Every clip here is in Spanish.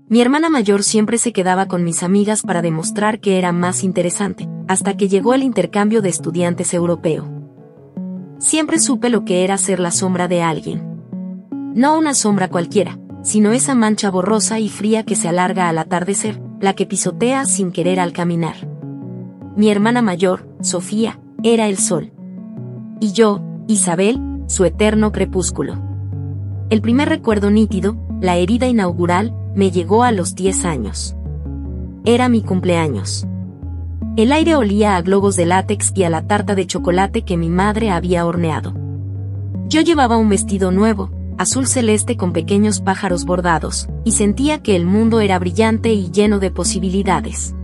Mi hermana mayor siempre se quedaba con mis amigas para demostrar que era más interesante, hasta que llegó el intercambio de estudiantes europeo. Siempre supe lo que era ser la sombra de alguien. No una sombra cualquiera, sino esa mancha borrosa y fría que se alarga al atardecer, la que pisotea sin querer al caminar. Mi hermana mayor, Sofía, era el sol. Y yo, Isabel, su eterno crepúsculo. El primer recuerdo nítido, la herida inaugural, me llegó a los 10 años. Era mi cumpleaños. El aire olía a globos de látex y a la tarta de chocolate que mi madre había horneado. Yo llevaba un vestido nuevo, azul celeste con pequeños pájaros bordados, y sentía que el mundo era brillante y lleno de posibilidades.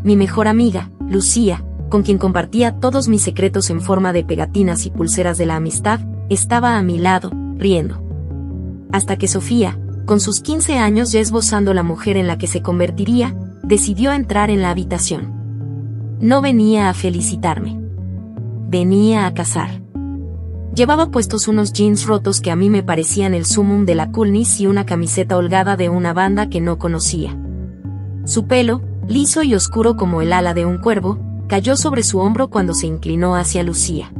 Mi mejor amiga, Lucía, con quien compartía todos mis secretos en forma de pegatinas y pulseras de la amistad, estaba a mi lado, riendo. Hasta que Sofía, con sus 15 años ya esbozando la mujer en la que se convertiría, decidió entrar en la habitación. No venía a felicitarme. Venía a cazar. Llevaba puestos unos jeans rotos que a mí me parecían el sumum de la coolness y una camiseta holgada de una banda que no conocía. Su pelo, liso y oscuro como el ala de un cuervo, cayó sobre su hombro cuando se inclinó hacia Lucía.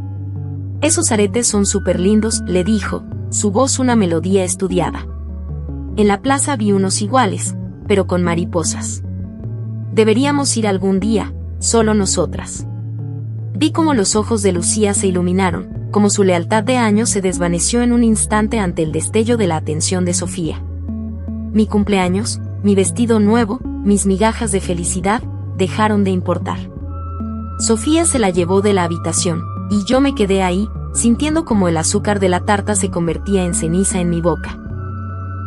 «Esos aretes son súper lindos», le dijo, su voz una melodía estudiada. En la plaza vi unos iguales, pero con mariposas. Deberíamos ir algún día, solo nosotras. Vi cómo los ojos de Lucía se iluminaron, como su lealtad de años se desvaneció en un instante ante el destello de la atención de Sofía. Mi cumpleaños, mi vestido nuevo, mis migajas de felicidad, dejaron de importar. Sofía se la llevó de la habitación, y yo me quedé ahí, sintiendo como el azúcar de la tarta se convertía en ceniza en mi boca.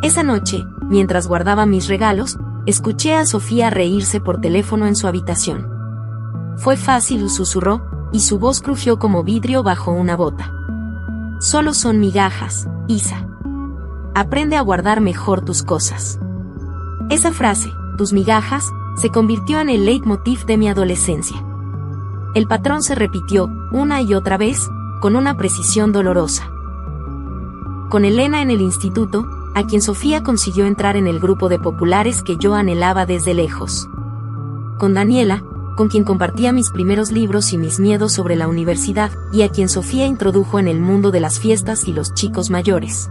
Esa noche, mientras guardaba mis regalos, escuché a Sofía reírse por teléfono en su habitación. «Fue fácil», susurró, y su voz crujió como vidrio bajo una bota. «Solo son migajas, Isa. Aprende a guardar mejor tus cosas». Esa frase, tus migajas, se convirtió en el leitmotiv de mi adolescencia. El patrón se repitió, una y otra vez, con una precisión dolorosa. Con Elena en el instituto, a quien Sofía consiguió entrar en el grupo de populares que yo anhelaba desde lejos. Con Daniela, con quien compartía mis primeros libros y mis miedos sobre la universidad, y a quien Sofía introdujo en el mundo de las fiestas y los chicos mayores.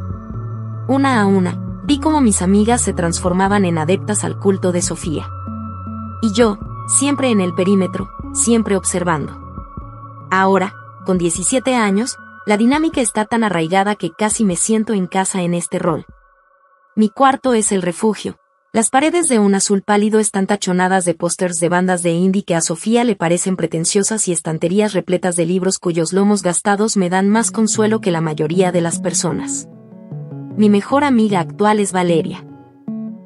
Una a una, vi cómo mis amigas se transformaban en adeptas al culto de Sofía. Y yo, siempre en el perímetro, siempre observando. Ahora, con 17 años, la dinámica está tan arraigada que casi me siento en casa en este rol. Mi cuarto es el refugio. Las paredes de un azul pálido están tachonadas de pósters de bandas de indie que a Sofía le parecen pretenciosas y estanterías repletas de libros cuyos lomos gastados me dan más consuelo que la mayoría de las personas. Mi mejor amiga actual es Valeria.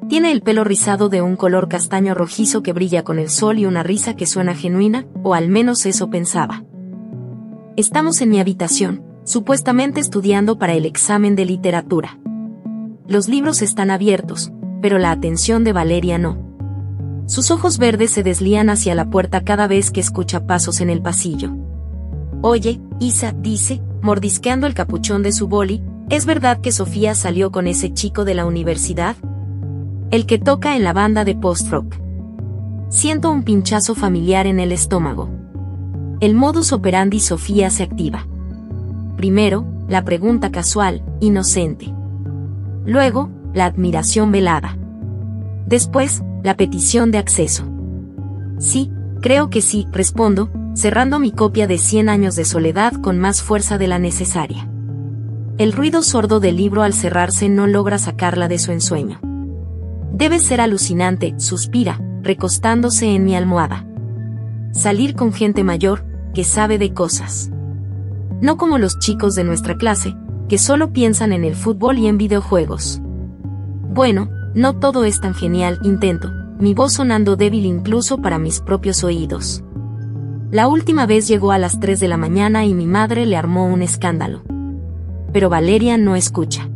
Tiene el pelo rizado de un color castaño rojizo que brilla con el sol y una risa que suena genuina, o al menos eso pensaba. Estamos en mi habitación, supuestamente estudiando para el examen de literatura. Los libros están abiertos, pero la atención de Valeria no. Sus ojos verdes se deslían hacia la puerta cada vez que escucha pasos en el pasillo. «Oye, Isa», dice, mordisqueando el capuchón de su boli, «¿es verdad que Sofía salió con ese chico de la universidad? El que toca en la banda de post-rock». Siento un pinchazo familiar en el estómago. El modus operandi Sofía se activa. Primero, la pregunta casual, inocente. Luego, la admiración velada. Después, la petición de acceso. «Sí, creo que sí», respondo, cerrando mi copia de 100 años de soledad con más fuerza de la necesaria. El ruido sordo del libro al cerrarse no logra sacarla de su ensueño. «Debe ser alucinante», suspira, recostándose en mi almohada. «Salir con gente mayor, que sabe de cosas. No como los chicos de nuestra clase, que solo piensan en el fútbol y en videojuegos». «Bueno, no todo es tan genial», intento, mi voz sonando débil incluso para mis propios oídos. La última vez llegó a las 3 de la mañana y mi madre le armó un escándalo. Pero Valeria no escucha.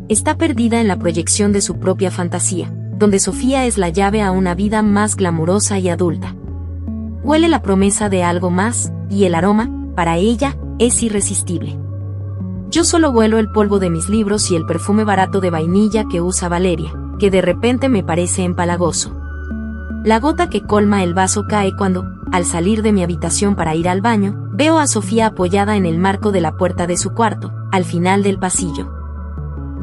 Está perdida en la proyección de su propia fantasía, donde Sofía es la llave a una vida más glamurosa y adulta. Huele la promesa de algo más, y el aroma, para ella, es irresistible. Yo solo huelo el polvo de mis libros y el perfume barato de vainilla que usa Valeria, que de repente me parece empalagoso. La gota que colma el vaso cae cuando, al salir de mi habitación para ir al baño, veo a Sofía apoyada en el marco de la puerta de su cuarto, al final del pasillo.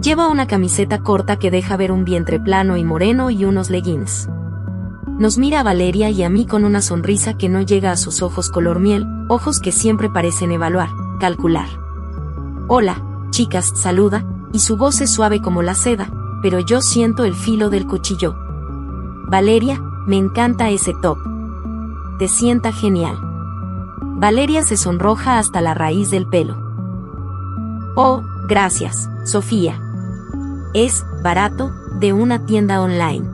Lleva una camiseta corta que deja ver un vientre plano y moreno y unos leggings. Nos mira a Valeria y a mí con una sonrisa que no llega a sus ojos color miel, ojos que siempre parecen evaluar, calcular. Hola, chicas, saluda, y su voz es suave como la seda, pero yo siento el filo del cuchillo. Valeria, me encanta ese top. Te sienta genial. Valeria se sonroja hasta la raíz del pelo. Oh, gracias, Sofía. Es barato, de una tienda online.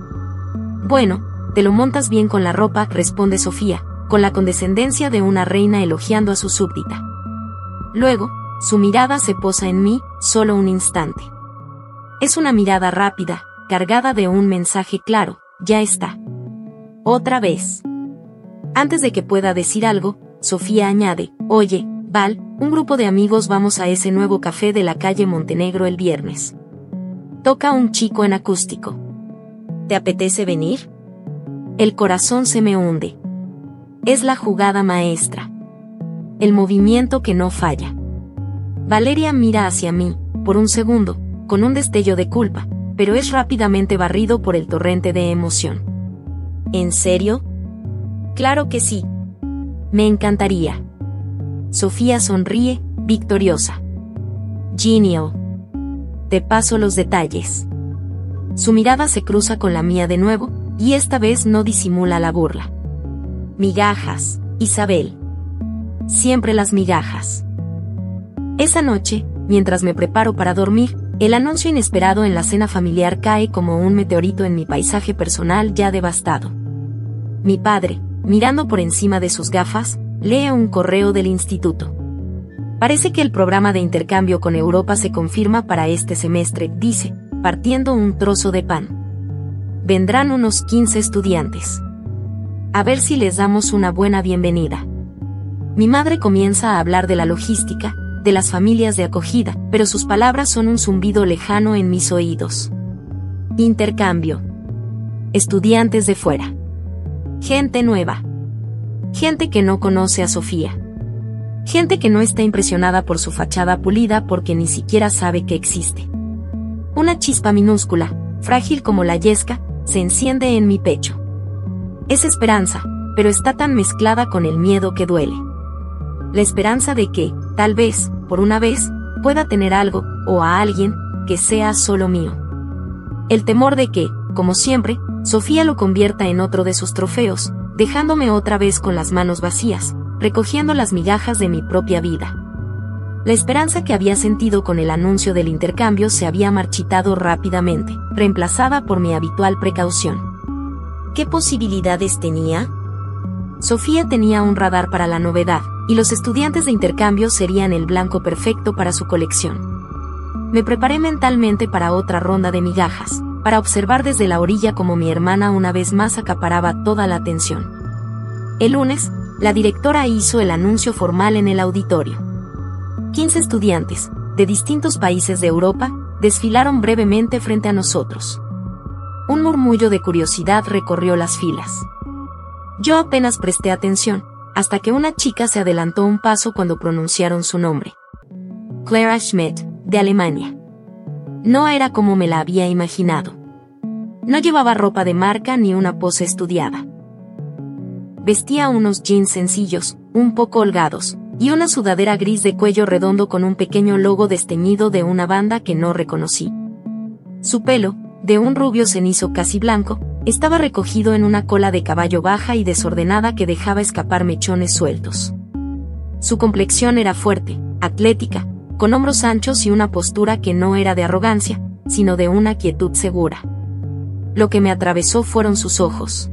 Bueno, te lo montas bien con la ropa, responde Sofía, con la condescendencia de una reina elogiando a su súbdita. Luego, su mirada se posa en mí, solo un instante. Es una mirada rápida, cargada de un mensaje claro, ya está. Otra vez. Antes de que pueda decir algo, Sofía añade, oye, Val, un grupo de amigos vamos a ese nuevo café de la calle Montenegro el viernes. Toca un chico en acústico. ¿Te apetece venir? El corazón se me hunde. Es la jugada maestra. El movimiento que no falla. Valeria mira hacia mí, por un segundo, con un destello de culpa, pero es rápidamente barrido por el torrente de emoción. ¿En serio? Claro que sí. Me encantaría. Sofía sonríe, victoriosa. Genial. Te paso los detalles. Su mirada se cruza con la mía de nuevo, y esta vez no disimula la burla. Migajas, Isabel. Siempre las migajas. Esa noche, mientras me preparo para dormir, el anuncio inesperado en la cena familiar cae como un meteorito en mi paisaje personal ya devastado. Mi padre, mirando por encima de sus gafas, lee un correo del instituto. Parece que el programa de intercambio con Europa se confirma para este semestre, dice, partiendo un trozo de pan. Vendrán unos 15 estudiantes. A ver si les damos una buena bienvenida. Mi madre comienza a hablar de la logística, de las familias de acogida, pero sus palabras son un zumbido lejano en mis oídos. Intercambio. Estudiantes de fuera. Gente nueva. Gente que no conoce a Sofía. Gente que no está impresionada por su fachada pulida porque ni siquiera sabe que existe. Una chispa minúscula, frágil como la yesca, se enciende en mi pecho. Es esperanza, pero está tan mezclada con el miedo que duele. La esperanza de que, tal vez, por una vez, pueda tener algo, o a alguien, que sea solo mío. El temor de que, como siempre, Sofía lo convierta en otro de sus trofeos, dejándome otra vez con las manos vacías, recogiendo las migajas de mi propia vida. La esperanza que había sentido con el anuncio del intercambio se había marchitado rápidamente, reemplazada por mi habitual precaución. ¿Qué posibilidades tenía? Sofía tenía un radar para la novedad, y los estudiantes de intercambio serían el blanco perfecto para su colección. Me preparé mentalmente para otra ronda de migajas, para observar desde la orilla cómo mi hermana una vez más acaparaba toda la atención. El lunes, la directora hizo el anuncio formal en el auditorio. 15 estudiantes, de distintos países de Europa, desfilaron brevemente frente a nosotros. Un murmullo de curiosidad recorrió las filas. Yo apenas presté atención, hasta que una chica se adelantó un paso cuando pronunciaron su nombre. Clara Schmidt, de Alemania. No era como me la había imaginado. No llevaba ropa de marca ni una pose estudiada. Vestía unos jeans sencillos, un poco holgados, y una sudadera gris de cuello redondo con un pequeño logo desteñido de una banda que no reconocí. Su pelo, de un rubio cenizo casi blanco, estaba recogido en una cola de caballo baja y desordenada que dejaba escapar mechones sueltos. Su complexión era fuerte, atlética, con hombros anchos y una postura que no era de arrogancia, sino de una quietud segura. Lo que me atravesó fueron sus ojos.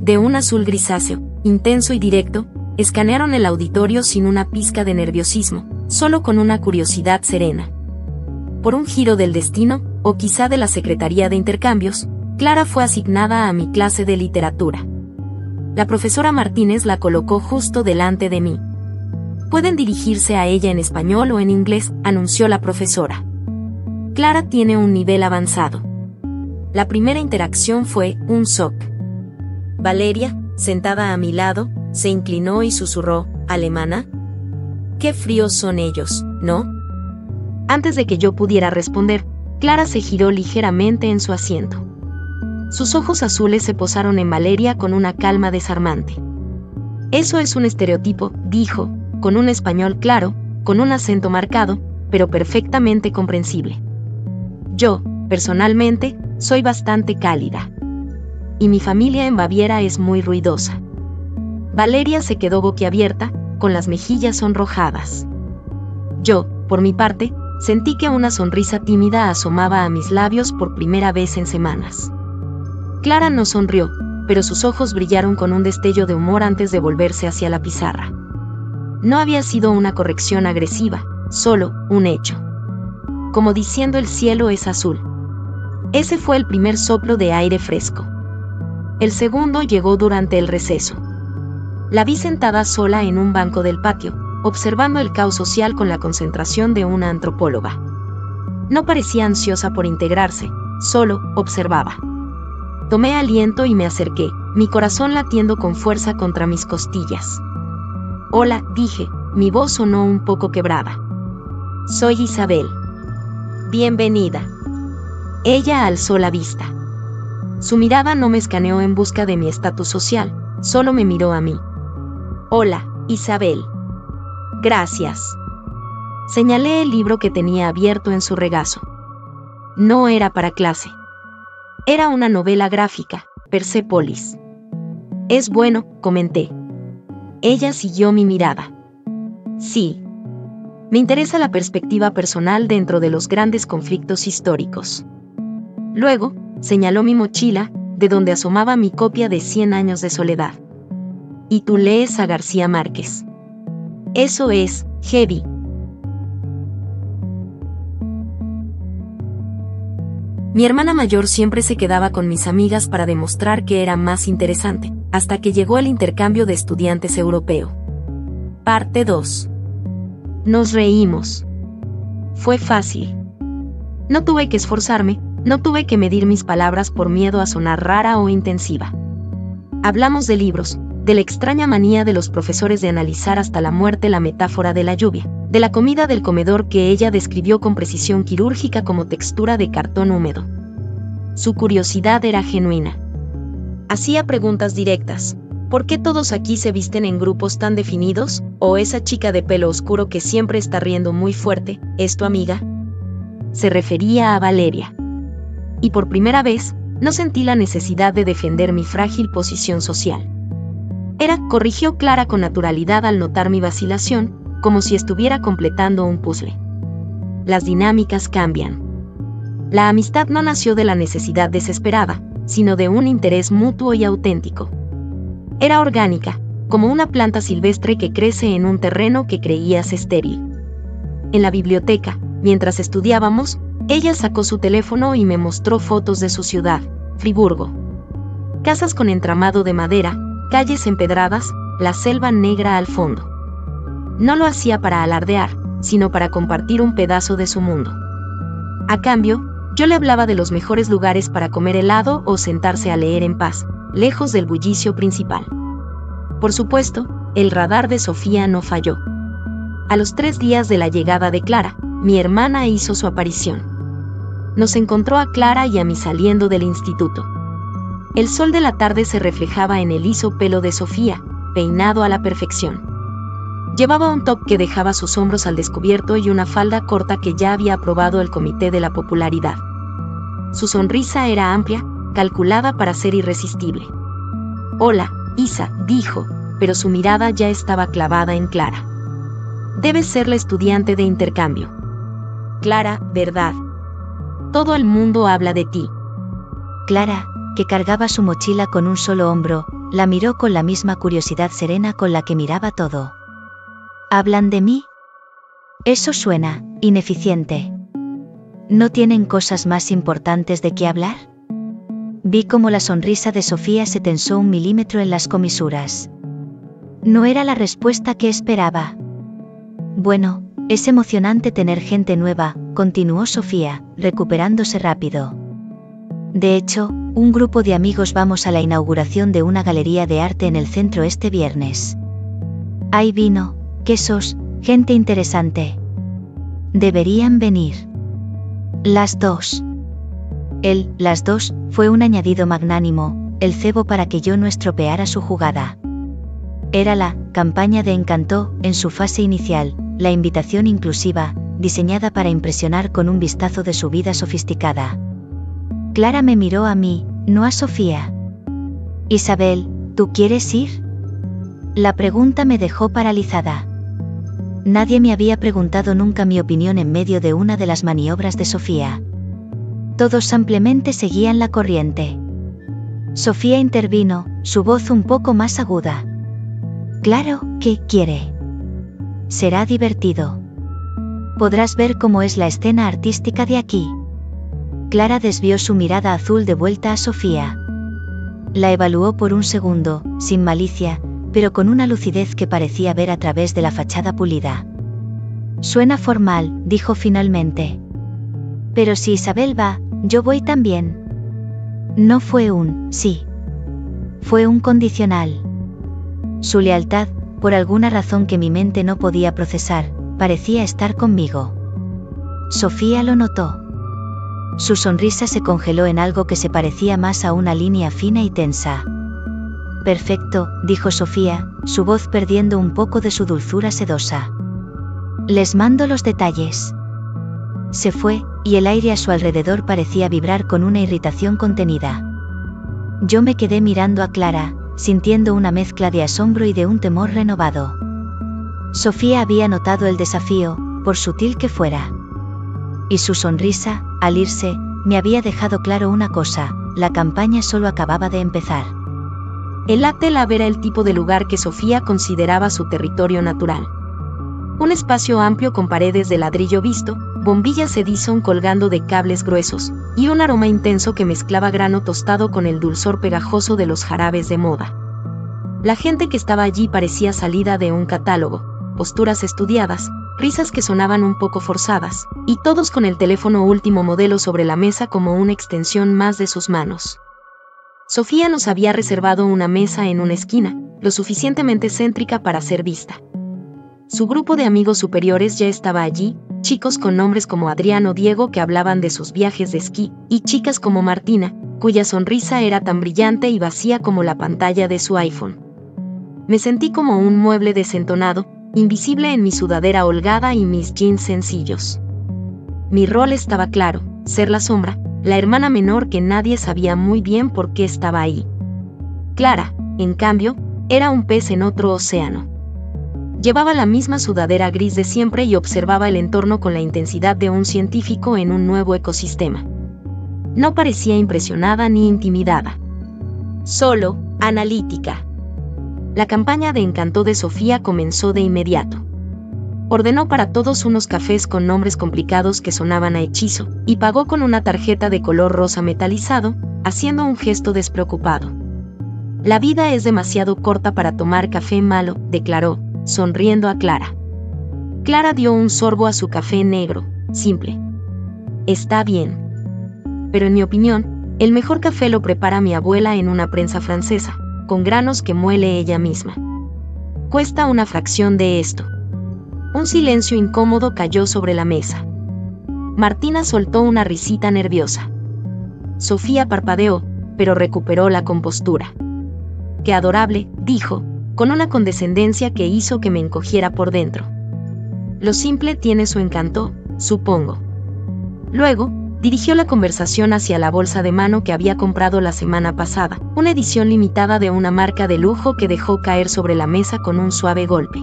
De un azul grisáceo, intenso y directo, escanearon el auditorio sin una pizca de nerviosismo, solo con una curiosidad serena. Por un giro del destino, o quizá de la Secretaría de Intercambios, Clara fue asignada a mi clase de literatura. La profesora Martínez la colocó justo delante de mí. Pueden dirigirse a ella en español o en inglés, anunció la profesora. Clara tiene un nivel avanzado. La primera interacción fue un shock. Valeria, sentada a mi lado, se inclinó y susurró, ¿alemana? Qué fríos son ellos, ¿no? Antes de que yo pudiera responder, Clara se giró ligeramente en su asiento. Sus ojos azules se posaron en Valeria con una calma desarmante. Eso es un estereotipo, dijo, con un español claro, con un acento marcado, pero perfectamente comprensible. Yo, personalmente, soy bastante cálida. Y mi familia en Baviera es muy ruidosa. Valeria se quedó boquiabierta, con las mejillas sonrojadas. Yo, por mi parte, sentí que una sonrisa tímida asomaba a mis labios por primera vez en semanas. Clara no sonrió, pero sus ojos brillaron con un destello de humor antes de volverse hacia la pizarra. No había sido una corrección agresiva, solo un hecho. Como diciendo el cielo es azul. Ese fue el primer soplo de aire fresco. El segundo llegó durante el receso. La vi sentada sola en un banco del patio, observando el caos social con la concentración de una antropóloga. No parecía ansiosa por integrarse, solo observaba. Tomé aliento y me acerqué, mi corazón latiendo con fuerza contra mis costillas. Hola, dije, mi voz sonó un poco quebrada. Soy Isabel. Bienvenida. Ella alzó la vista. Su mirada no me escaneó en busca de mi estatus social, solo me miró a mí. Hola, Isabel. Gracias. Señalé el libro que tenía abierto en su regazo. No era para clase. Era una novela gráfica, Persepolis. Es bueno, comenté. Ella siguió mi mirada. Sí. Me interesa la perspectiva personal dentro de los grandes conflictos históricos. Luego, señaló mi mochila, de donde asomaba mi copia de 100 años de soledad. ¿Y tú lees a García Márquez? Eso es, heavy. Mi hermana mayor siempre se quedaba con mis amigas para demostrar que era más interesante, hasta que llegó el intercambio de estudiantes europeo. Parte 2. Nos reímos. Fue fácil. No tuve que esforzarme, no tuve que medir mis palabras por miedo a sonar rara o intensiva. Hablamos de libros, de la extraña manía de los profesores de analizar hasta la muerte la metáfora de la lluvia, de la comida del comedor que ella describió con precisión quirúrgica como textura de cartón húmedo. Su curiosidad era genuina. Hacía preguntas directas. ¿Por qué todos aquí se visten en grupos tan definidos? ¿O esa chica de pelo oscuro que siempre está riendo muy fuerte, es tu amiga? Se refería a Valeria. Y por primera vez, no sentí la necesidad de defender mi frágil posición social. Corrigió Clara con naturalidad al notar mi vacilación, como si estuviera completando un puzzle. Las dinámicas cambian. La amistad no nació de la necesidad desesperada, sino de un interés mutuo y auténtico. Era orgánica, como una planta silvestre que crece en un terreno que creías estéril. En la biblioteca, mientras estudiábamos, ella sacó su teléfono y me mostró fotos de su ciudad, Friburgo. Casas con entramado de madera, calles empedradas, la selva negra al fondo. No lo hacía para alardear, sino para compartir un pedazo de su mundo. A cambio, yo le hablaba de los mejores lugares para comer helado o sentarse a leer en paz, lejos del bullicio principal. Por supuesto, el radar de Sofía no falló. A los 3 días de la llegada de Clara, mi hermana hizo su aparición. Nos encontró a Clara y a mí saliendo del instituto. El sol de la tarde se reflejaba en el liso pelo de Sofía, peinado a la perfección. Llevaba un top que dejaba sus hombros al descubierto y una falda corta que ya había aprobado el comité de la popularidad. Su sonrisa era amplia, calculada para ser irresistible. Hola, Isa, dijo, pero su mirada ya estaba clavada en Clara. Debes ser la estudiante de intercambio. Clara, ¿verdad? Todo el mundo habla de ti. Clara, que cargaba su mochila con un solo hombro, la miró con la misma curiosidad serena con la que miraba todo. ¿Hablan de mí? Eso suena ineficiente. ¿No tienen cosas más importantes de qué hablar? Vi cómo la sonrisa de Sofía se tensó 1 milímetro en las comisuras. No era la respuesta que esperaba. Bueno, es emocionante tener gente nueva, continuó Sofía, recuperándose rápido. De hecho, un grupo de amigos vamos a la inauguración de una galería de arte en el centro este viernes. Hay vino, quesos, gente interesante. Deberían venir. Las dos. Las dos, fue un añadido magnánimo, el cebo para que yo no estropeara su jugada. Era la campaña de Encanto, en su fase inicial, la invitación inclusiva, diseñada para impresionar con un vistazo de su vida sofisticada. Clara me miró a mí, no a Sofía. Isabel, ¿tú quieres ir? La pregunta me dejó paralizada. Nadie me había preguntado nunca mi opinión en medio de una de las maniobras de Sofía. Todos simplemente seguían la corriente. Sofía intervino, su voz un poco más aguda. Claro, ¿qué quiere? Será divertido. Podrás ver cómo es la escena artística de aquí. Clara desvió su mirada azul de vuelta a Sofía. La evaluó por un segundo, sin malicia, pero con una lucidez que parecía ver a través de la fachada pulida. Suena formal, dijo finalmente. Pero si Isabel va, yo voy también. No fue un sí. Fue un condicional. Su lealtad, por alguna razón que mi mente no podía procesar, parecía estar conmigo. Sofía lo notó. Su sonrisa se congeló en algo que se parecía más a una línea fina y tensa. Perfecto, dijo Sofía, su voz perdiendo un poco de su dulzura sedosa. Les mando los detalles. Se fue, y el aire a su alrededor parecía vibrar con una irritación contenida. Yo me quedé mirando a Clara, sintiendo una mezcla de asombro y de un temor renovado. Sofía había notado el desafío, por sutil que fuera. Y su sonrisa, al irse, me había dejado claro una cosa: la campaña solo acababa de empezar. El Ate Lab era el tipo de lugar que Sofía consideraba su territorio natural. Un espacio amplio con paredes de ladrillo visto, bombillas Edison colgando de cables gruesos, y un aroma intenso que mezclaba grano tostado con el dulzor pegajoso de los jarabes de moda. La gente que estaba allí parecía salida de un catálogo, posturas estudiadas, risas que sonaban un poco forzadas, y todos con el teléfono último modelo sobre la mesa como una extensión más de sus manos. Sofía nos había reservado una mesa en una esquina, lo suficientemente céntrica para ser vista. Su grupo de amigos superiores ya estaba allí, chicos con nombres como Adrián o Diego que hablaban de sus viajes de esquí, y chicas como Martina, cuya sonrisa era tan brillante y vacía como la pantalla de su iPhone. Me sentí como un mueble desentonado, invisible en mi sudadera holgada y mis jeans sencillos. Mi rol estaba claro: ser la sombra, la hermana menor que nadie sabía muy bien por qué estaba ahí. Clara, en cambio, era un pez en otro océano. Llevaba la misma sudadera gris de siempre y observaba el entorno con la intensidad de un científico en un nuevo ecosistema. No parecía impresionada ni intimidada. Solo, analítica. La campaña de Encanto de Sofía comenzó de inmediato. Ordenó para todos unos cafés con nombres complicados que sonaban a hechizo, y pagó con una tarjeta de color rosa metalizado, haciendo un gesto despreocupado. La vida es demasiado corta para tomar café malo, declaró, sonriendo a Clara. Clara dio un sorbo a su café negro, simple. Está bien. Pero en mi opinión, el mejor café lo prepara mi abuela en una prensa francesa, con granos que muele ella misma. Cuesta una fracción de esto. Un silencio incómodo cayó sobre la mesa. Martina soltó una risita nerviosa. Sofía parpadeó, pero recuperó la compostura. «Qué adorable», dijo, con una condescendencia que hizo que me encogiera por dentro. «Lo simple tiene su encanto, supongo». Luego, dirigió la conversación hacia la bolsa de mano que había comprado la semana pasada, una edición limitada de una marca de lujo que dejó caer sobre la mesa con un suave golpe.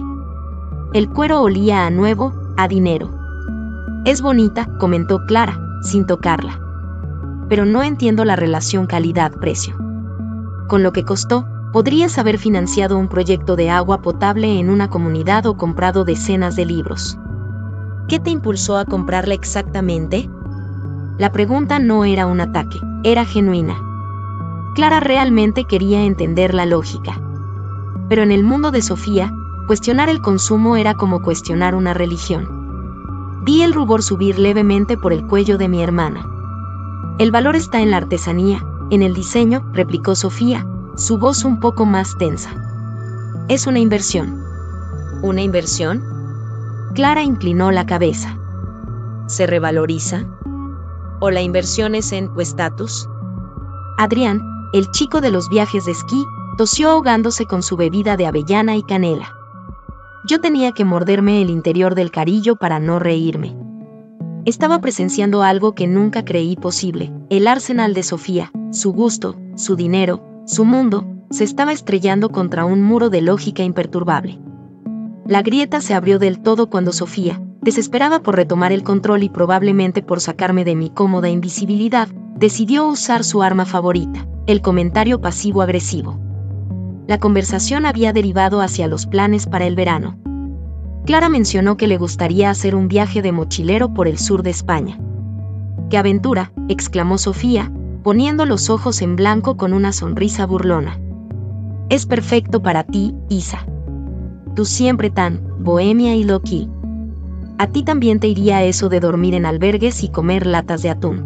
El cuero olía a nuevo, a dinero. «Es bonita», comentó Clara, sin tocarla. «Pero no entiendo la relación calidad-precio. Con lo que costó, podrías haber financiado un proyecto de agua potable en una comunidad o comprado decenas de libros». «¿Qué te impulsó a comprarla exactamente?». La pregunta no era un ataque, era genuina. Clara realmente quería entender la lógica. Pero en el mundo de Sofía, cuestionar el consumo era como cuestionar una religión. Vi el rubor subir levemente por el cuello de mi hermana. El valor está en la artesanía, en el diseño, replicó Sofía, su voz un poco más tensa. Es una inversión. ¿Una inversión? Clara inclinó la cabeza. ¿Se revaloriza? ¿O la inversión es en tu estatus? Adrián, el chico de los viajes de esquí, tosió ahogándose con su bebida de avellana y canela. Yo tenía que morderme el interior del carillo para no reírme. Estaba presenciando algo que nunca creí posible. El arsenal de Sofía, su gusto, su dinero, su mundo, se estaba estrellando contra un muro de lógica imperturbable. La grieta se abrió del todo cuando Sofía, desesperada por retomar el control y probablemente por sacarme de mi cómoda invisibilidad, decidió usar su arma favorita, el comentario pasivo-agresivo. La conversación había derivado hacia los planes para el verano. Clara mencionó que le gustaría hacer un viaje de mochilero por el sur de España. ¡Qué aventura!, exclamó Sofía, poniendo los ojos en blanco con una sonrisa burlona. Es perfecto para ti, Isa. Tú siempre tan bohemia y low-key. A ti también te iría eso de dormir en albergues y comer latas de atún.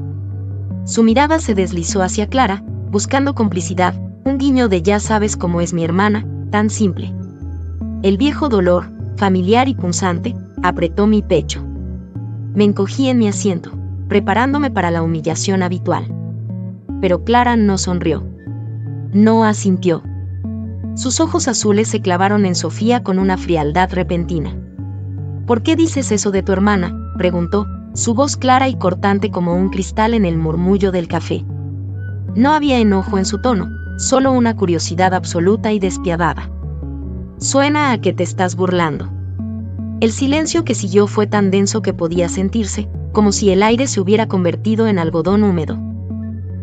Su mirada se deslizó hacia Clara, buscando complicidad, un guiño de ya sabes cómo es mi hermana, tan simple. El viejo dolor, familiar y punzante, apretó mi pecho. Me encogí en mi asiento, preparándome para la humillación habitual. Pero Clara no sonrió. No asintió. Sus ojos azules se clavaron en Sofía con una frialdad repentina. ¿Por qué dices eso de tu hermana?, preguntó, su voz clara y cortante como un cristal en el murmullo del café. No había enojo en su tono, solo una curiosidad absoluta y despiadada. Suena a que te estás burlando. El silencio que siguió fue tan denso que podía sentirse, como si el aire se hubiera convertido en algodón húmedo.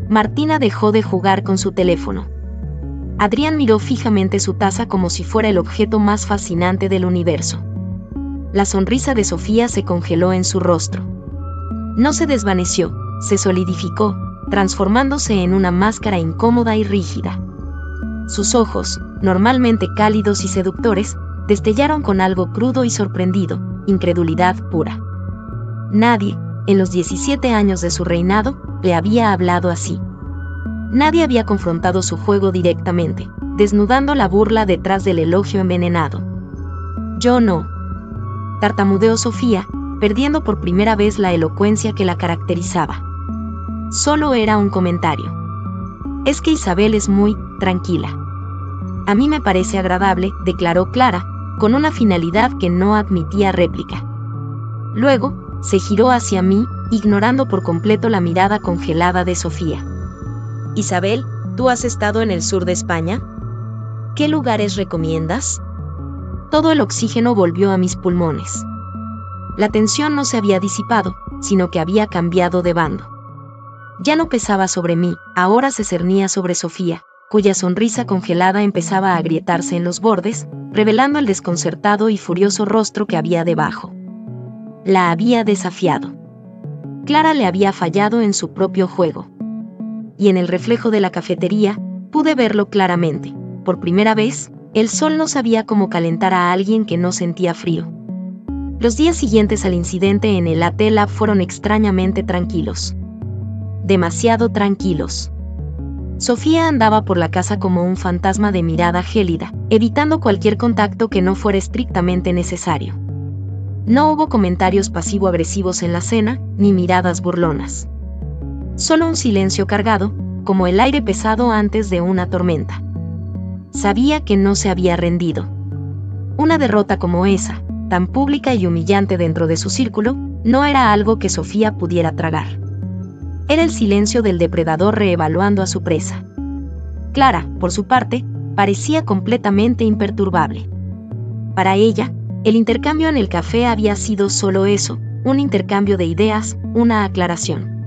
Martina dejó de jugar con su teléfono. Adrián miró fijamente su taza como si fuera el objeto más fascinante del universo. La sonrisa de Sofía se congeló en su rostro. No se desvaneció, se solidificó, transformándose en una máscara incómoda y rígida. Sus ojos, normalmente cálidos y seductores, destellaron con algo crudo y sorprendido, incredulidad pura. Nadie, en los 17 años de su reinado, le había hablado así. Nadie había confrontado su juego directamente, desnudando la burla detrás del elogio envenenado. Yo no. Tartamudeó Sofía, perdiendo por primera vez la elocuencia que la caracterizaba. Solo era un comentario. Es que Isabel es muy tranquila. A mí me parece agradable, declaró Clara, con una finalidad que no admitía réplica. Luego, se giró hacia mí, ignorando por completo la mirada congelada de Sofía. Isabel, ¿tú has estado en el sur de España? ¿Qué lugares recomiendas? Todo el oxígeno volvió a mis pulmones. La tensión no se había disipado, sino que había cambiado de bando. Ya no pesaba sobre mí, ahora se cernía sobre Sofía, cuya sonrisa congelada empezaba a agrietarse en los bordes, revelando el desconcertado y furioso rostro que había debajo. La había desafiado. Clara le había fallado en su propio juego. Y en el reflejo de la cafetería, pude verlo claramente. Por primera vez, el sol no sabía cómo calentar a alguien que no sentía frío. Los días siguientes al incidente en el AT Lab fueron extrañamente tranquilos. Demasiado tranquilos. Sofía andaba por la casa como un fantasma de mirada gélida, evitando cualquier contacto que no fuera estrictamente necesario. No hubo comentarios pasivo-agresivos en la cena, ni miradas burlonas. Solo un silencio cargado, como el aire pesado antes de una tormenta. Sabía que no se había rendido. Una derrota como esa, tan pública y humillante dentro de su círculo, no era algo que Sofía pudiera tragar. Era el silencio del depredador reevaluando a su presa. Clara, por su parte, parecía completamente imperturbable. Para ella, el intercambio en el café había sido solo eso, un intercambio de ideas, una aclaración.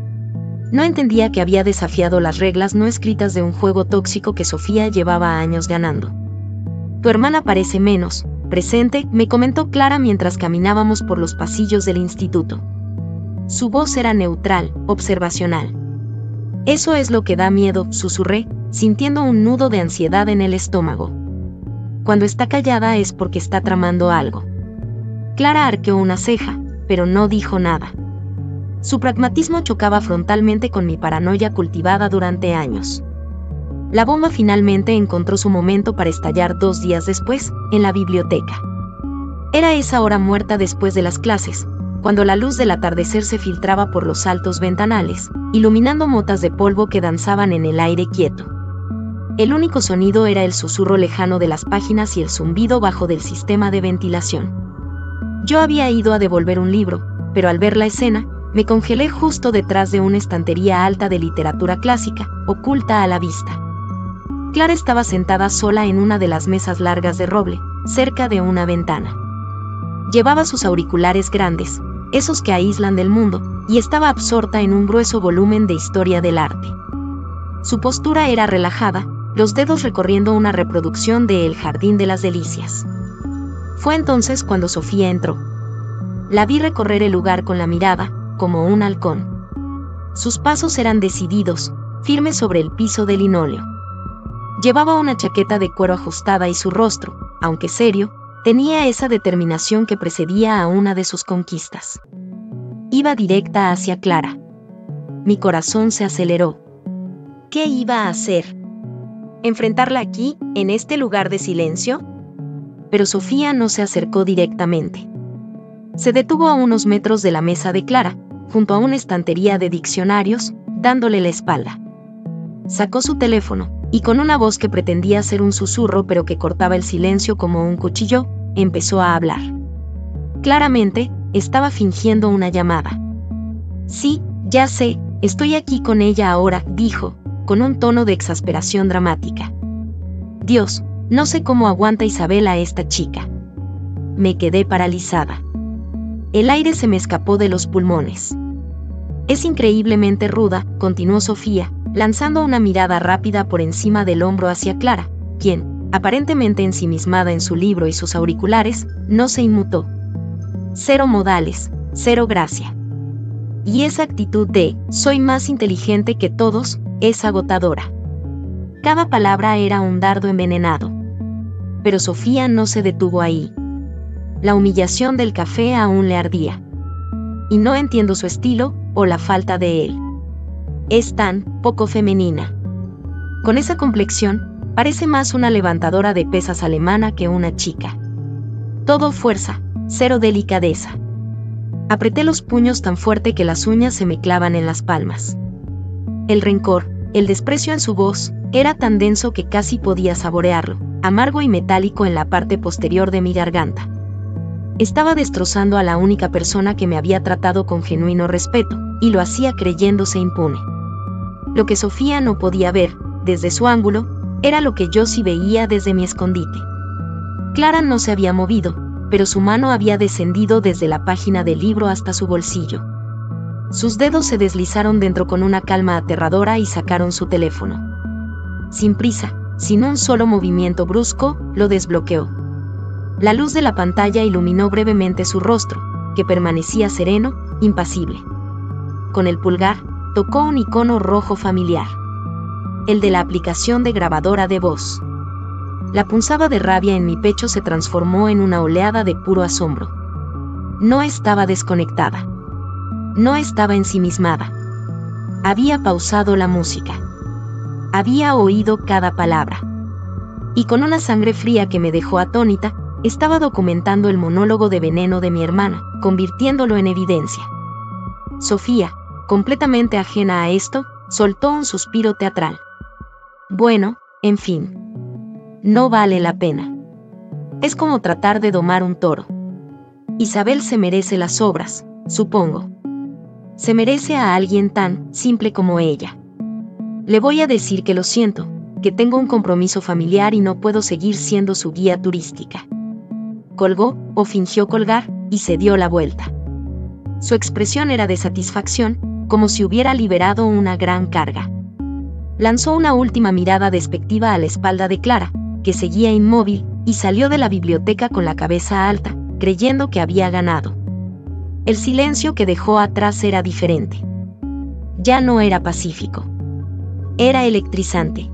No entendía que había desafiado las reglas no escritas de un juego tóxico que Sofía llevaba años ganando. Tu hermana parece menos presente, me comentó Clara mientras caminábamos por los pasillos del instituto. Su voz era neutral, observacional. Eso es lo que da miedo, susurré, sintiendo un nudo de ansiedad en el estómago. Cuando está callada es porque está tramando algo. Clara arqueó una ceja, pero no dijo nada. Su pragmatismo chocaba frontalmente con mi paranoia cultivada durante años. La bomba finalmente encontró su momento para estallar 2 días después, en la biblioteca. Era esa hora muerta después de las clases, cuando la luz del atardecer se filtraba por los altos ventanales, iluminando motas de polvo que danzaban en el aire quieto. El único sonido era el susurro lejano de las páginas y el zumbido bajo del sistema de ventilación. Yo había ido a devolver un libro, pero al ver la escena, me congelé justo detrás de una estantería alta de literatura clásica, oculta a la vista. Clara estaba sentada sola en una de las mesas largas de roble, cerca de una ventana. Llevaba sus auriculares grandes, esos que aíslan del mundo, y estaba absorta en un grueso volumen de historia del arte. Su postura era relajada, los dedos recorriendo una reproducción de El Jardín de las Delicias. Fue entonces cuando Sofía entró. La vi recorrer el lugar con la mirada, como un halcón. Sus pasos eran decididos, firmes sobre el piso de linóleo. Llevaba una chaqueta de cuero ajustada y su rostro, aunque serio, tenía esa determinación que precedía a una de sus conquistas. Iba directa hacia Clara. Mi corazón se aceleró. ¿Qué iba a hacer? ¿Enfrentarla aquí, en este lugar de silencio? Pero Sofía no se acercó directamente. Se detuvo a unos metros de la mesa de Clara, junto a una estantería de diccionarios, dándole la espalda. Sacó su teléfono, y con una voz que pretendía ser un susurro pero que cortaba el silencio como un cuchillo, empezó a hablar. Claramente, estaba fingiendo una llamada. Sí, ya sé, estoy aquí con ella ahora, dijo, con un tono de exasperación dramática. Dios, no sé cómo aguanta Isabel a esta chica. Me quedé paralizada. El aire se me escapó de los pulmones. Es increíblemente ruda, continuó Sofía, lanzando una mirada rápida por encima del hombro hacia Clara, quien, aparentemente ensimismada en su libro y sus auriculares, no se inmutó. Cero modales, cero gracia. Y esa actitud de, soy más inteligente que todos, es agotadora. Cada palabra era un dardo envenenado. Pero Sofía no se detuvo ahí. La humillación del café aún le ardía. Y no entiendo su estilo, o la falta de él. Es tan poco femenina. Con esa complexión, parece más una levantadora de pesas alemana que una chica. Todo fuerza, cero delicadeza. Apreté los puños tan fuerte que las uñas se me clavan en las palmas. El rencor, el desprecio en su voz, era tan denso que casi podía saborearlo, amargo y metálico en la parte posterior de mi garganta. Estaba destrozando a la única persona que me había tratado con genuino respeto, y lo hacía creyéndose impune. Lo que Sofía no podía ver, desde su ángulo, era lo que yo sí veía desde mi escondite. Clara no se había movido, pero su mano había descendido desde la página del libro hasta su bolsillo. Sus dedos se deslizaron dentro con una calma aterradora y sacaron su teléfono. Sin prisa, sin un solo movimiento brusco, lo desbloqueó. La luz de la pantalla iluminó brevemente su rostro, que permanecía sereno, impasible. Con el pulgar, tocó un icono rojo familiar. El de la aplicación de grabadora de voz. La punzada de rabia en mi pecho se transformó en una oleada de puro asombro. No estaba desconectada. No estaba ensimismada. Había pausado la música. Había oído cada palabra. Y con una sangre fría que me dejó atónita, estaba documentando el monólogo de veneno de mi hermana, convirtiéndolo en evidencia. Sofía, completamente ajena a esto, soltó un suspiro teatral. Bueno, en fin. No vale la pena. Es como tratar de domar un toro. Isabel se merece las obras, supongo. Se merece a alguien tan simple como ella. Le voy a decir que lo siento, que tengo un compromiso familiar y no puedo seguir siendo su guía turística. Colgó, o fingió colgar, y se dio la vuelta. Su expresión era de satisfacción, como si hubiera liberado una gran carga. Lanzó una última mirada despectiva a la espalda de Clara, que seguía inmóvil, y salió de la biblioteca con la cabeza alta, creyendo que había ganado. El silencio que dejó atrás era diferente. Ya no era pacífico. Era electrizante.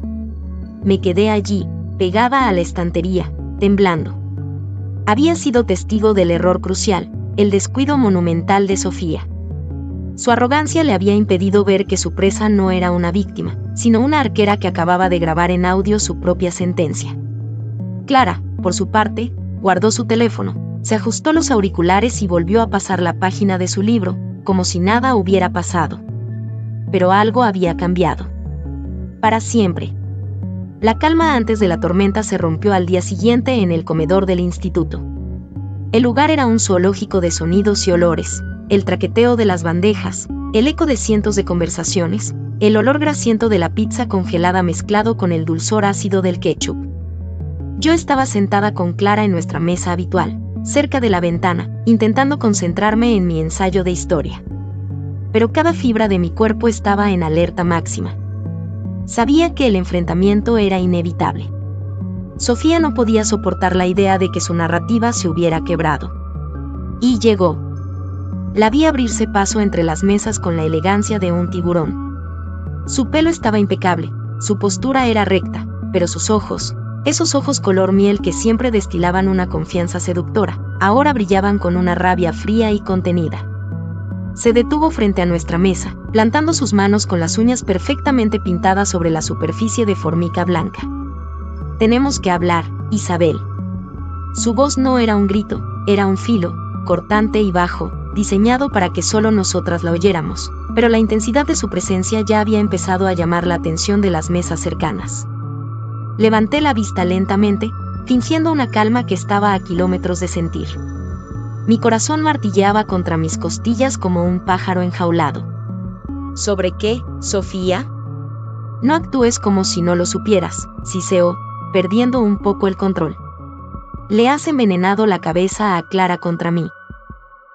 Me quedé allí, pegada a la estantería, temblando. Había sido testigo del error crucial, el descuido monumental de Sofía. Su arrogancia le había impedido ver que su presa no era una víctima, sino una arquera que acababa de grabar en audio su propia sentencia. Clara, por su parte, guardó su teléfono, se ajustó los auriculares y volvió a pasar la página de su libro, como si nada hubiera pasado. Pero algo había cambiado. Para siempre. La calma antes de la tormenta se rompió al día siguiente en el comedor del instituto. El lugar era un zoológico de sonidos y olores, el traqueteo de las bandejas, el eco de cientos de conversaciones, el olor grasiento de la pizza congelada mezclado con el dulzor ácido del ketchup. Yo estaba sentada con Clara en nuestra mesa habitual, cerca de la ventana, intentando concentrarme en mi ensayo de historia. Pero cada fibra de mi cuerpo estaba en alerta máxima. Sabía que el enfrentamiento era inevitable. Sofía no podía soportar la idea de que su narrativa se hubiera quebrado. Y llegó. La vi abrirse paso entre las mesas con la elegancia de un tiburón. Su pelo estaba impecable, su postura era recta, pero sus ojos, esos ojos color miel que siempre destilaban una confianza seductora, ahora brillaban con una rabia fría y contenida. Se detuvo frente a nuestra mesa, plantando sus manos con las uñas perfectamente pintadas sobre la superficie de formica blanca. «Tenemos que hablar, Isabel». Su voz no era un grito, era un filo, cortante y bajo, diseñado para que solo nosotras la oyéramos, pero la intensidad de su presencia ya había empezado a llamar la atención de las mesas cercanas. Levanté la vista lentamente, fingiendo una calma que estaba a kilómetros de sentir. Mi corazón martilleaba contra mis costillas como un pájaro enjaulado. ¿Sobre qué, Sofía? No actúes como si no lo supieras, siseó, perdiendo un poco el control. Le has envenenado la cabeza a Clara contra mí.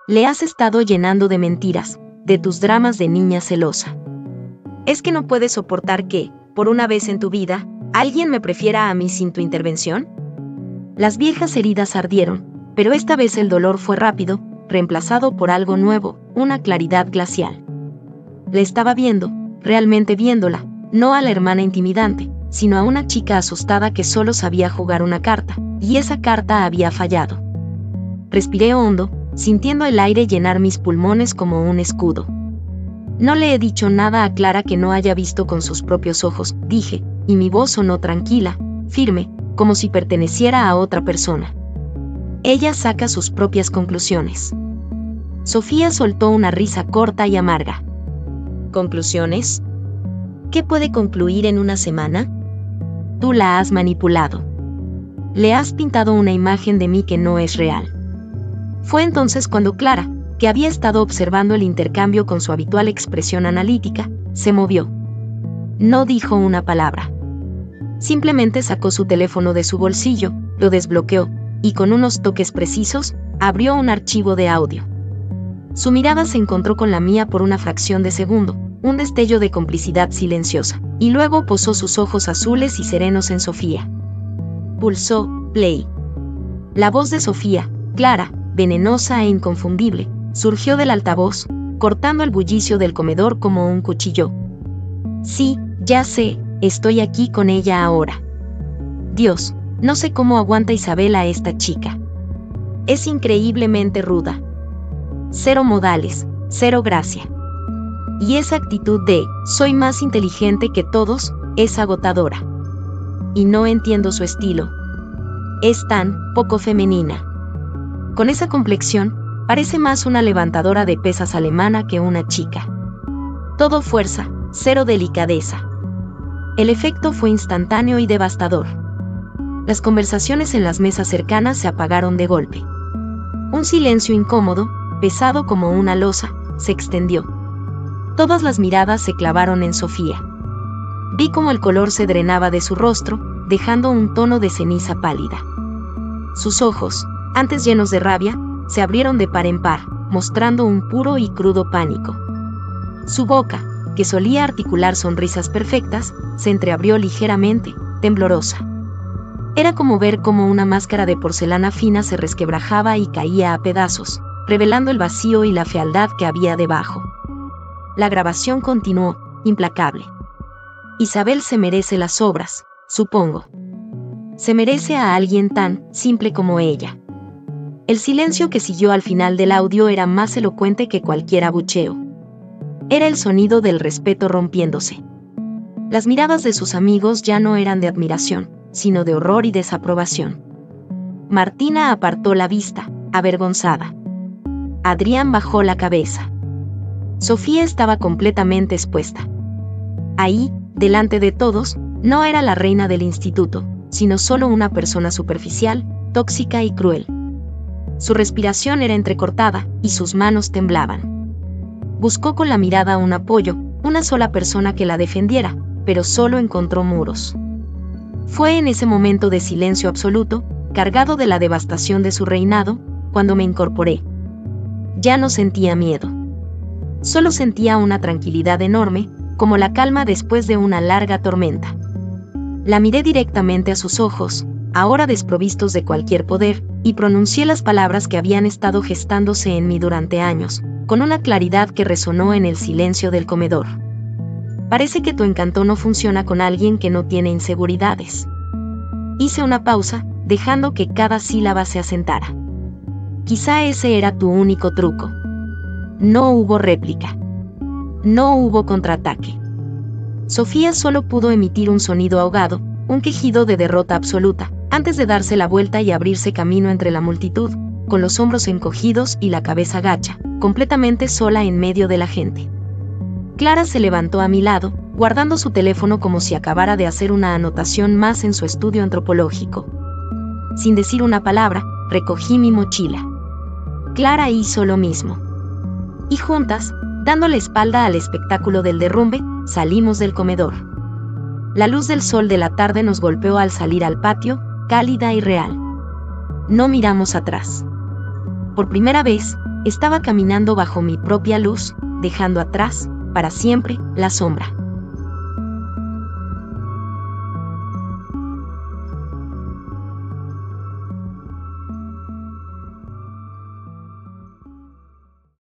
Le has estado llenando de mentiras, de tus dramas de niña celosa. ¿Es que no puedes soportar que, por una vez en tu vida, alguien me prefiera a mí sin tu intervención? Las viejas heridas ardieron, pero esta vez el dolor fue rápido, reemplazado por algo nuevo, una claridad glacial. Le estaba viendo, realmente viéndola, no a la hermana intimidante, sino a una chica asustada que solo sabía jugar una carta, y esa carta había fallado. Respiré hondo, sintiendo el aire llenar mis pulmones como un escudo. No le he dicho nada a Clara que no haya visto con sus propios ojos, dije, y mi voz sonó tranquila, firme, como si perteneciera a otra persona. Ella saca sus propias conclusiones. Sofía soltó una risa corta y amarga. ¿Conclusiones? ¿Qué puede concluir en una semana? Tú la has manipulado. Le has pintado una imagen de mí que no es real. Fue entonces cuando Clara, que había estado observando el intercambio con su habitual expresión analítica, se movió. No dijo una palabra. Simplemente sacó su teléfono de su bolsillo, lo desbloqueó, y con unos toques precisos, abrió un archivo de audio. Su mirada se encontró con la mía por una fracción de segundo, un destello de complicidad silenciosa, y luego posó sus ojos azules y serenos en Sofía. Pulsó play. La voz de Sofía, clara, venenosa e inconfundible, surgió del altavoz, cortando el bullicio del comedor como un cuchillo. Sí, ya sé, estoy aquí con ella ahora. Dios, no sé cómo aguanta Isabel a esta chica. Es increíblemente ruda. Cero modales, cero gracia. Y esa actitud de, soy más inteligente que todos, es agotadora. Y no entiendo su estilo. Es tan poco femenina. Con esa complexión, parece más una levantadora de pesas alemana que una chica. Todo fuerza, cero delicadeza. El efecto fue instantáneo y devastador. Las conversaciones en las mesas cercanas se apagaron de golpe. Un silencio incómodo, pesado como una losa, se extendió. Todas las miradas se clavaron en Sofía. Vi cómo el color se drenaba de su rostro, dejando un tono de ceniza pálida. Sus ojos, antes llenos de rabia, se abrieron de par en par, mostrando un puro y crudo pánico. Su boca, que solía articular sonrisas perfectas, se entreabrió ligeramente, temblorosa. Era como ver cómo una máscara de porcelana fina se resquebrajaba y caía a pedazos, revelando el vacío y la fealdad que había debajo. La grabación continuó, implacable. Isabel se merece las obras, supongo. Se merece a alguien tan simple como ella. El silencio que siguió al final del audio era más elocuente que cualquier abucheo. Era el sonido del respeto rompiéndose. Las miradas de sus amigos ya no eran de admiración, sino de horror y desaprobación. Martina apartó la vista, avergonzada. Adrián bajó la cabeza. Sofía estaba completamente expuesta. Ahí, delante de todos, no era la reina del instituto, sino solo una persona superficial, tóxica y cruel. Su respiración era entrecortada, y sus manos temblaban. Buscó con la mirada un apoyo, una sola persona que la defendiera, pero solo encontró muros. Fue en ese momento de silencio absoluto, cargado de la devastación de su reinado, cuando me incorporé. Ya no sentía miedo. Solo sentía una tranquilidad enorme, como la calma después de una larga tormenta. La miré directamente a sus ojos, ahora desprovistos de cualquier poder, y pronuncié las palabras que habían estado gestándose en mí durante años, con una claridad que resonó en el silencio del comedor. Parece que tu encanto no funciona con alguien que no tiene inseguridades. Hice una pausa, dejando que cada sílaba se asentara. Quizá ese era tu único truco. No hubo réplica. No hubo contraataque. Sofía solo pudo emitir un sonido ahogado, un quejido de derrota absoluta, antes de darse la vuelta y abrirse camino entre la multitud, con los hombros encogidos y la cabeza gacha, completamente sola en medio de la gente. Clara se levantó a mi lado, guardando su teléfono como si acabara de hacer una anotación más en su estudio antropológico. Sin decir una palabra, recogí mi mochila. Clara hizo lo mismo. Y juntas, dando la espalda al espectáculo del derrumbe, salimos del comedor. La luz del sol de la tarde nos golpeó al salir al patio, cálida y real. No miramos atrás. Por primera vez, estaba caminando bajo mi propia luz, dejando atrás, para siempre, la sombra.